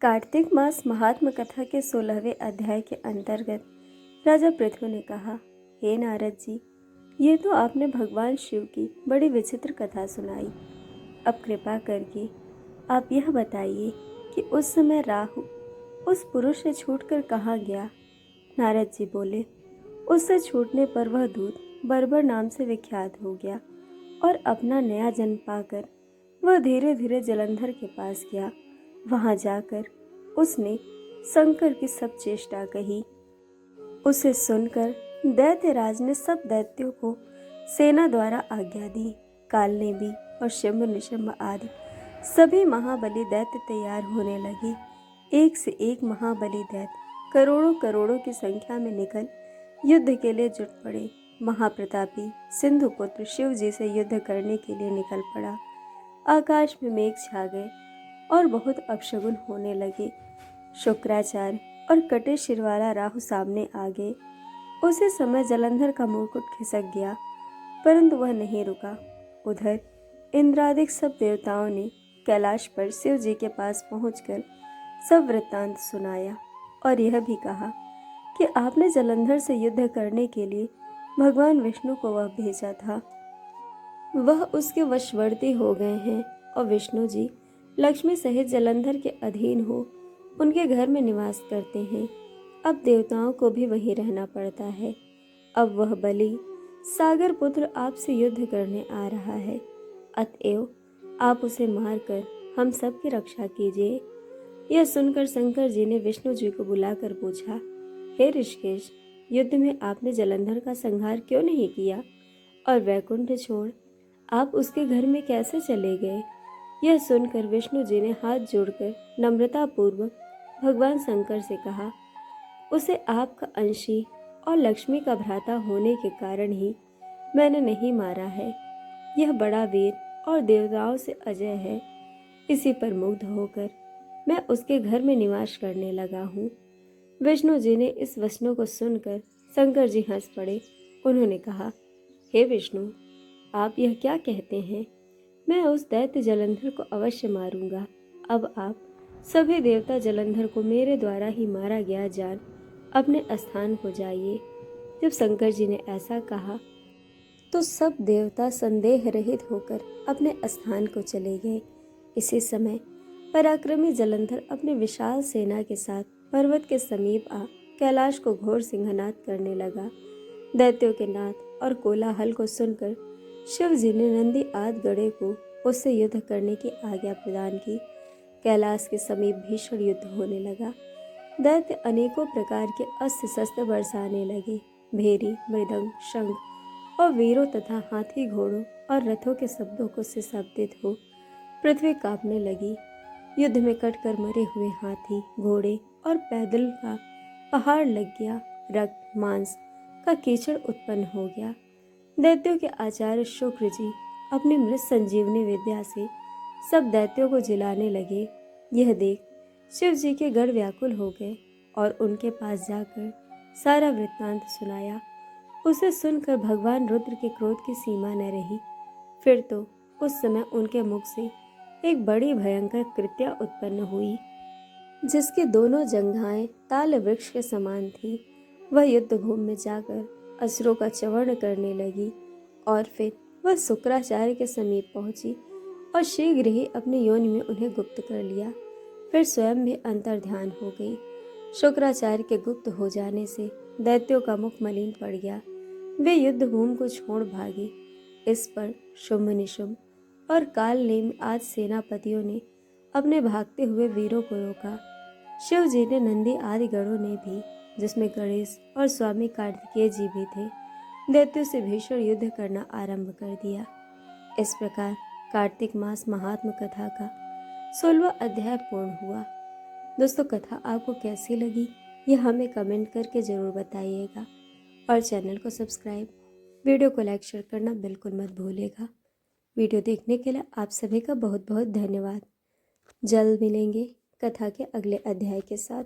कार्तिक मास महात्म कथा के 16वें अध्याय के अंतर्गत राजा पृथु ने कहा, हे नारद जी, ये तो आपने भगवान शिव की बड़ी विचित्र कथा सुनाई। अब कृपा करके आप यह बताइए कि उस समय राहु उस पुरुष से छूटकर कहाँ गया। नारद जी बोले, उससे छूटने पर वह दूत बर्बर नाम से विख्यात हो गया और अपना नया जन्म पाकर वह धीरे धीरे जलंधर के पास गया। वहां जाकर उसने शंकर की सब चेष्टा कही। उसे सुनकर दैत्यराज ने सब दैत्यों को सेना द्वारा आज्ञा दी। काल ने भी और शंभु निशंभ आदि सभी महाबली दैत्य तैयार होने लगे। एक से एक महाबली दैत्य करोड़ों करोड़ों की संख्या में निकल युद्ध के लिए जुट पड़े। महाप्रतापी सिंधु पुत्र शिव जी से युद्ध करने के लिए निकल पड़ा। आकाश में मेघ छा गए और बहुत अपशगुन होने लगे। शुक्राचार्य और कटे शिर वाला राहु सामने आ गए। उसी समय जलंधर का मुकुट खिसक गया, परंतु वह नहीं रुका। उधर इंद्रादिक सब देवताओं ने कैलाश पर शिव जी के पास पहुंचकर सब वृत्तांत सुनाया और यह भी कहा कि आपने जलंधर से युद्ध करने के लिए भगवान विष्णु को वह भेजा था। वह उसके वशवर्ती हो गए हैं और विष्णु जी लक्ष्मी सहित जलंधर के अधीन हो उनके घर में निवास करते हैं। अब देवताओं को भी वहीं रहना पड़ता है। अब वह बलि सागर पुत्र आपसे युद्ध करने आ रहा है, अतएव आप उसे मारकर हम सब की रक्षा कीजिए। यह सुनकर शंकर जी ने विष्णु जी को बुलाकर पूछा, हे ऋषिकेश, युद्ध में आपने जलंधर का संहार क्यों नहीं किया और वैकुंठ छोड़ आप उसके घर में कैसे चले गए। यह सुनकर विष्णु जी ने हाथ जोड़कर नम्रता पूर्वक भगवान शंकर से कहा, उसे आपका अंशी और लक्ष्मी का भ्राता होने के कारण ही मैंने नहीं मारा है। यह बड़ा वीर और देवताओं से अजय है। इसी पर मुग्ध होकर मैं उसके घर में निवास करने लगा हूँ। विष्णु जी ने इस वचनों को सुनकर शंकर जी हंस पड़े। उन्होंने कहा, हे विष्णु, आप यह क्या कहते हैं। मैं उस दैत्य जलंधर को अवश्य मारूंगा। अब आप सभी देवता जलंधर को मेरे द्वारा ही मारा गया जान अपने स्थान को जाइए। जब शंकर जी ने ऐसा कहा तो सब देवता संदेह रहित होकर अपने स्थान को चले गए। इसी समय पराक्रमी जलंधर अपनी विशाल सेना के साथ पर्वत के समीप आ कैलाश को घोर सिंहनाद करने लगा। दैत्यों के नाद और कोलाहल को सुनकर शिव जी ने नंदी आदि गड़े को उससे युद्ध करने की आज्ञा प्रदान की। कैलाश के समीप भीषण युद्ध होने लगा। दैत्य अनेकों प्रकार के अस्त्र शस्त्र बरसाने लगे। भेरी, मृदंग, शंख और वीरों तथा हाथी घोड़ों और रथों के शब्दों को से शब्दित हो पृथ्वी कांपने लगी। युद्ध में कटकर मरे हुए हाथी, घोड़े और पैदल का पहाड़ लग गया। रक्त मांस का कीचड़ उत्पन्न हो गया। दैत्यों के आचार्य शुक्र जी अपनी मृत संजीवनी विद्या से सब दैत्यों को जिलाने लगे। यह देख शिव जी के गढ़ व्याकुल हो गए और उनके पास जाकर सारा वृत्तांत सुनाया। उसे सुनकर भगवान रुद्र के क्रोध की सीमा न रही। फिर तो उस समय उनके मुख से एक बड़ी भयंकर कृत्या उत्पन्न हुई, जिसकी दोनों जंघाएं ताल वृक्ष के समान थी। वह युद्ध भूमि में जाकर असुरों का चवर्ण करने लगी और फिर वह शुक्राचार्य के समीप पहुंची और शीघ्र ही अपनी योनि में उन्हें गुप्त कर लिया। फिर स्वयं भी अंतर्ध्यान हो गई। शुक्राचार्य के गुप्त हो जाने से दैत्यों का मुख मलिन पड़ गया। वे युद्ध भूमि को छोड़ भागे। इस पर शुंभ निशुंभ और काल नेम आदि सेनापतियों ने अपने भागते हुए वीरों को रोका। शिव जी ने नंदी आदि गणों ने भी, जिसमें गणेश और स्वामी कार्तिकेय जी भी थे, दैत्यों से भीषण युद्ध करना आरंभ कर दिया। इस प्रकार कार्तिक मास महात्म कथा का 16वां अध्याय पूर्ण हुआ। दोस्तों, कथा आपको कैसी लगी यह हमें कमेंट करके ज़रूर बताइएगा और चैनल को सब्सक्राइब, वीडियो को लाइक शेयर करना बिल्कुल मत भूलिएगा। वीडियो देखने के लिए आप सभी का बहुत बहुत धन्यवाद। जल्द मिलेंगे कथा के अगले अध्याय के साथ।